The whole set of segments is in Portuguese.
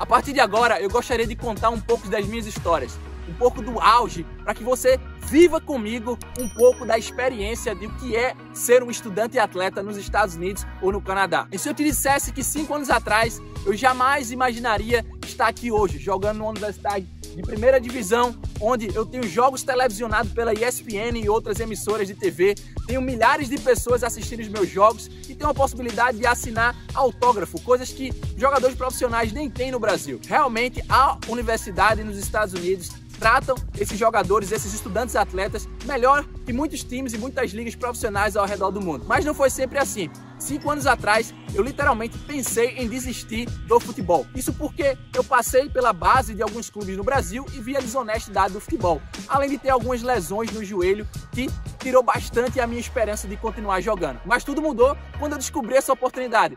A partir de agora, eu gostaria de contar um pouco das minhas histórias, um pouco do auge, para que você viva comigo um pouco da experiência de o que é ser um estudante e atleta nos Estados Unidos ou no Canadá. E se eu te dissesse que 5 anos atrás eu jamais imaginaria estar aqui hoje, jogando numa universidade de primeira divisão, onde eu tenho jogos televisionados pela ESPN e outras emissoras de TV, tenho milhares de pessoas assistindo os meus jogos e tenho a possibilidade de assinar autógrafo, coisas que jogadores profissionais nem têm no Brasil. Realmente, a universidade nos Estados Unidos tratam esses jogadores, esses estudantes atletas, melhor que muitos times e muitas ligas profissionais ao redor do mundo. Mas não foi sempre assim. 5 anos atrás, eu literalmente pensei em desistir do futebol. Isso porque eu passei pela base de alguns clubes no Brasil e vi a desonestidade do futebol. Além de ter algumas lesões no joelho que tirou bastante a minha esperança de continuar jogando. Mas tudo mudou quando eu descobri essa oportunidade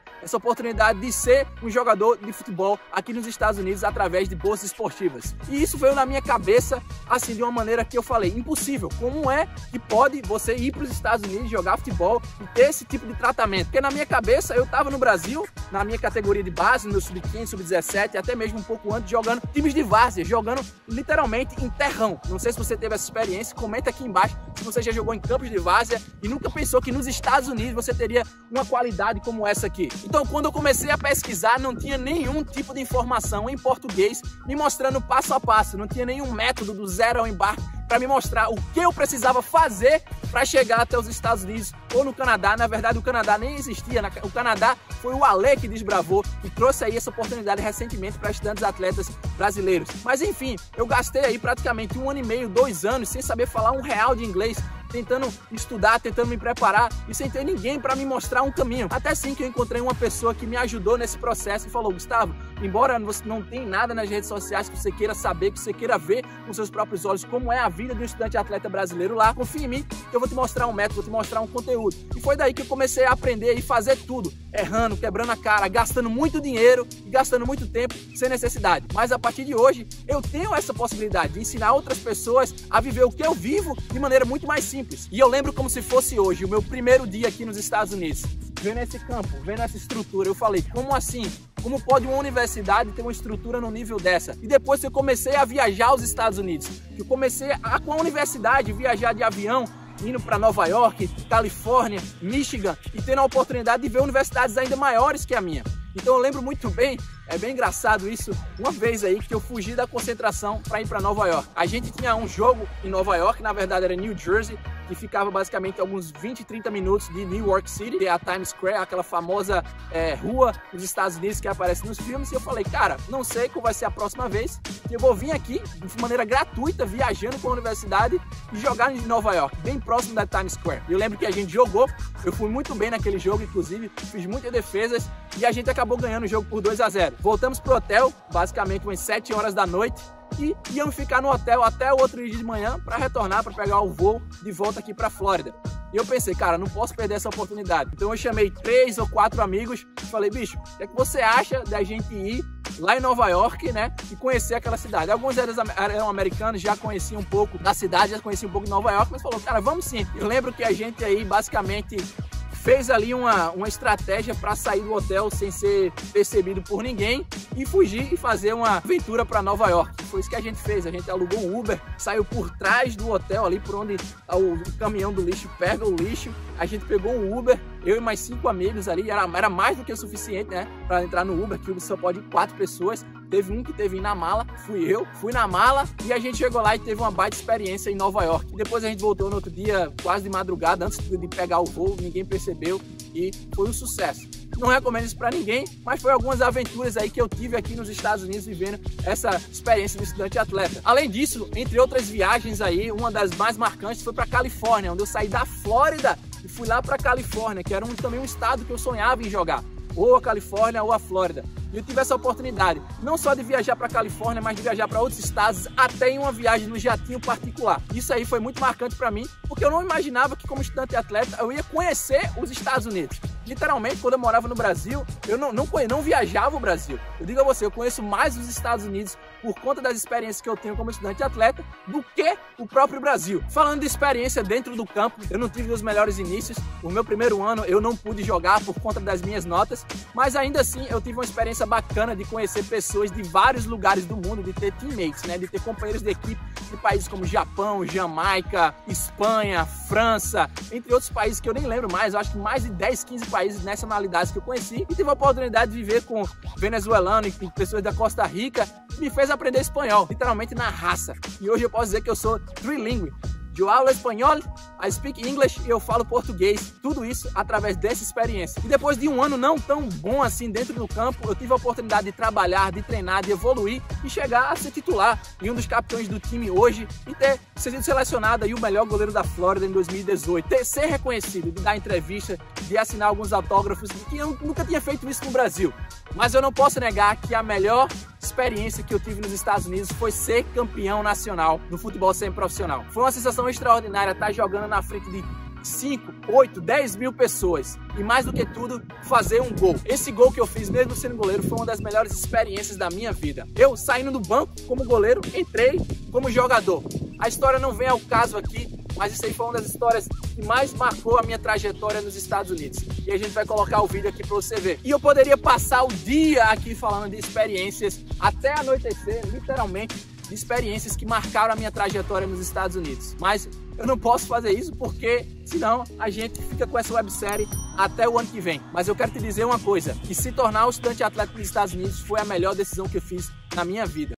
de ser um jogador de futebol aqui nos Estados Unidos através de bolsas esportivas. E isso veio na minha cabeça assim de uma maneira que eu falei, impossível. Como é que pode você ir para os Estados Unidos jogar futebol e ter esse tipo de tratamento? Porque na minha cabeça eu estava no Brasil, na minha categoria de base, no sub-15, sub-17, até mesmo um pouco antes, jogando times de várzea, jogando literalmente em terrão. Não sei se você teve essa experiência, comenta aqui embaixo se você já jogou em campos de várzea e nunca pensou que nos Estados Unidos você teria uma qualidade como essa aqui. Então, quando eu comecei a pesquisar, não tinha nenhum tipo de informação em português me mostrando passo a passo, não tinha nenhum método do zero ao embarque para me mostrar o que eu precisava fazer para chegar até os Estados Unidos ou no Canadá. Na verdade, o Canadá nem existia. O Canadá foi o Ale que desbravou e trouxe aí essa oportunidade recentemente para estudantes atletas brasileiros. Mas enfim, eu gastei aí praticamente 1 ano e meio, 2 anos sem saber falar um real de inglês, tentando estudar, tentando me preparar e sem ter ninguém para me mostrar um caminho. Até sim que eu encontrei uma pessoa que me ajudou nesse processo e falou: Gustavo, embora você não tenha nada nas redes sociais que você queira saber, que você queira ver com seus próprios olhos como é a vida de um estudante atleta brasileiro lá, confia em mim que eu vou te mostrar um método, vou te mostrar um conteúdo. E foi daí que eu comecei a aprender e fazer tudo, errando, quebrando a cara, gastando muito dinheiro e gastando muito tempo sem necessidade. Mas a partir de hoje, eu tenho essa possibilidade de ensinar outras pessoas a viver o que eu vivo de maneira muito mais simples. E eu lembro como se fosse hoje, o meu primeiro dia aqui nos Estados Unidos, vendo esse campo, vendo essa estrutura. Eu falei, como assim? Como pode uma universidade ter uma estrutura no nível dessa? E depois que eu comecei a viajar aos Estados Unidos, que eu comecei a, com a universidade, viajar de avião, indo para Nova York, Califórnia, Michigan, e tendo a oportunidade de ver universidades ainda maiores que a minha. Então eu lembro muito bem, é bem engraçado isso, uma vez aí que eu fugi da concentração para ir para Nova York. A gente tinha um jogo em Nova York, na verdade era New Jersey, que ficava basicamente alguns 20, 30 minutos de New York City, que é a Times Square, aquela famosa rua dos Estados Unidos que aparece nos filmes. E eu falei, cara, não sei qual vai ser a próxima vez que eu vou vir aqui de maneira gratuita, viajando para a universidade e jogar em Nova York, bem próximo da Times Square. E eu lembro que a gente jogou, eu fui muito bem naquele jogo, inclusive, fiz muitas defesas e a gente acabou ganhando o jogo por 2-0. Voltamos pro hotel, basicamente umas 7 horas da noite, e íamos ficar no hotel até o outro dia de manhã para retornar, para pegar o voo de volta aqui para Flórida. E eu pensei, cara, não posso perder essa oportunidade. Então eu chamei 3 ou 4 amigos e falei, bicho, o que é que você acha da gente ir lá em Nova York, né, e conhecer aquela cidade? Alguns eram americanos, já conheciam um pouco da cidade, já conheciam um pouco de Nova York, mas falou, cara, vamos sim. Eu lembro que a gente aí basicamente fez ali uma estratégia para sair do hotel sem ser percebido por ninguém e fugir e fazer uma aventura para Nova York. Foi isso que a gente fez, a gente alugou um Uber, saiu por trás do hotel ali por onde o caminhão do lixo pega o lixo, a gente pegou um Uber, eu e mais 5 amigos ali, era mais do que o suficiente, né, para entrar no Uber, que o Uber só pode ir 4 pessoas. Teve um que teve na mala, fui na mala e a gente chegou lá e teve uma baita experiência em Nova York. E depois a gente voltou no outro dia, quase de madrugada, antes de pegar o voo, ninguém percebeu e foi um sucesso. Não recomendo isso para ninguém, mas foi algumas aventuras aí que eu tive aqui nos Estados Unidos vivendo essa experiência de estudante atleta. Além disso, entre outras viagens aí, uma das mais marcantes foi para Califórnia, onde eu saí da Flórida e fui lá para Califórnia, que era também um estado que eu sonhava em jogar, ou a Califórnia ou a Flórida. E eu tive essa oportunidade, não só de viajar para a Califórnia, mas de viajar para outros estados, até em uma viagem no jatinho particular. Isso aí foi muito marcante para mim, porque eu não imaginava que como estudante atleta eu ia conhecer os Estados Unidos. Literalmente, quando eu morava no Brasil, eu não viajava o Brasil. Eu digo a você, eu conheço mais os Estados Unidos por conta das experiências que eu tenho como estudante e atleta do que o próprio Brasil. Falando de experiência dentro do campo, eu não tive os melhores inícios. O meu primeiro ano eu não pude jogar por conta das minhas notas, mas ainda assim eu tive uma experiência bacana de conhecer pessoas de vários lugares do mundo, de ter teammates, né? De ter companheiros de equipe de países como Japão, Jamaica, Espanha, França, entre outros países que eu nem lembro mais. Eu acho que mais de 10, 15 países, nacionalidades que eu conheci, e tive a oportunidade de viver com venezuelanos e com pessoas da Costa Rica, que me fez aprender espanhol, literalmente na raça. E hoje eu posso dizer que eu sou trilingue. Eu hablo espanhol, I speak English e eu falo português. Tudo isso através dessa experiência. E depois de um ano não tão bom assim dentro do campo, eu tive a oportunidade de trabalhar, de treinar, de evoluir e chegar a ser titular e um dos capitães do time hoje e ter sido selecionado aí o melhor goleiro da Flórida em 2018. Ser reconhecido, de dar entrevista, de assinar alguns autógrafos, que eu nunca tinha feito isso no Brasil. Mas eu não posso negar que a melhor experiência que eu tive nos Estados Unidos foi ser campeão nacional no futebol semi-profissional. Foi uma sensação extraordinária estar jogando na frente de 5, 8, 10 mil pessoas e, mais do que tudo, fazer um gol. Esse gol que eu fiz, mesmo sendo goleiro, foi uma das melhores experiências da minha vida. Eu, saindo do banco como goleiro, entrei como jogador. A história não vem ao caso aqui, mas isso aí foi uma das histórias que mais marcou a minha trajetória nos Estados Unidos. E a gente vai colocar o vídeo aqui para você ver. E eu poderia passar o dia aqui falando de experiências até anoitecer, literalmente, de experiências que marcaram a minha trajetória nos Estados Unidos. Mas eu não posso fazer isso porque senão a gente fica com essa websérie até o ano que vem. Mas eu quero te dizer uma coisa, que se tornar um estudante atleta nos Estados Unidos foi a melhor decisão que eu fiz na minha vida.